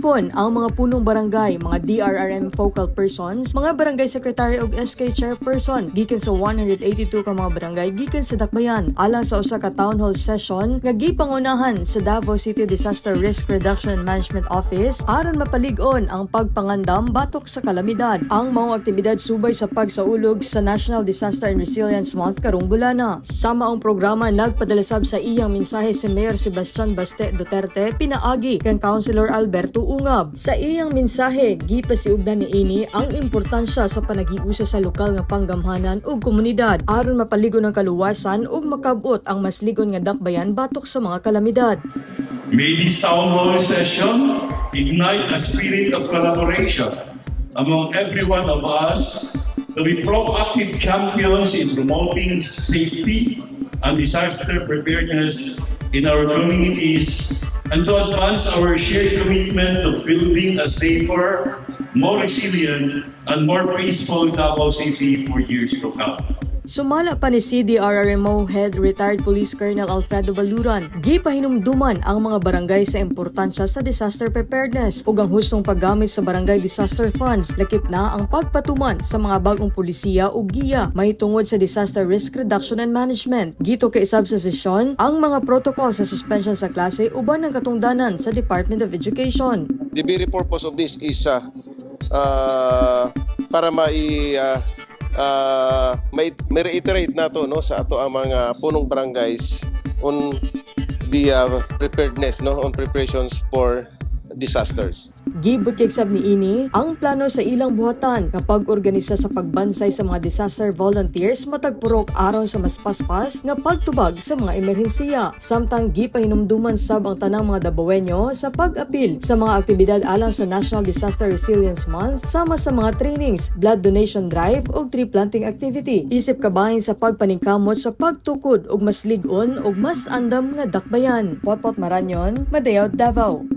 Nagtipon ang mga punong barangay, mga DRRM focal persons, mga barangay secretary ug SK chairperson gikan sa 182 ka mga barangay gikan sa Dakbayan alang sa usa ka town hall session nga gipangunahan sa Davao City Disaster Risk Reduction and Management Office aron mapalig-on ang pagpangandam batok sa kalamidad. Ang maong aktibidad subay sa pagsaulog sa National Disaster and Resilience Month karong bulana. Sa maong programa nagpadalasab sa iyang mensahe si Mayor Sebastian Baste Duterte pinaagi kang Councilor Alberto Ungab. Sa iyang mensahe, gipasiugdan niini ang importansya sa panagiusa sa lokal nga panggamhanan ug komunidad aron mapaligon ang kaluwasan ug makabot ang mas ligon nga dakbayan batok sa mga kalamidad. May this town hall session ignite a spirit of collaboration among every one of us to be proactive champions in promoting safety and disaster preparedness in our communities and to advance our shared commitment to building a safer, more resilient, and more peaceful Davao City for years to come. Sumala pa ni CDRRMO Head Retired Police Colonel Alfredo Baluran, gipahinumduman ang mga barangay sa importansya sa disaster preparedness ug ang hustong paggamit sa barangay disaster funds, lakip na ang pagpatuman sa mga bagong pulisiya ug giya mahitungod sa disaster risk reduction and management. Gito kay isab sa sesyon ang mga protocol sa suspension sa klase uban ng katungdanan sa Department of Education. The very purpose of this is para reiterate nato no sa ato ang mga punong barangays on the preparedness no on preparations for disasters. Gibutyag sab niini ang plano sa ilang buhatan kapag organisa sa pagbansay sa mga disaster volunteers matag purok aron sa mas paspas nga pagtubag sa mga emerhensiya. Samtang gipahinumduman sab ang tanang mga Dabawenyo sa pag-apil sa mga aktibidad alang sa National Disaster Resilience Month sama sa mga trainings, blood donation drive ug tree planting activity. Isip kabahin sa pagpaningkamot sa pagtukod og mas lig-on ug mas andam nga dakbayan. Potpot Maranyon, Madeo, Davao.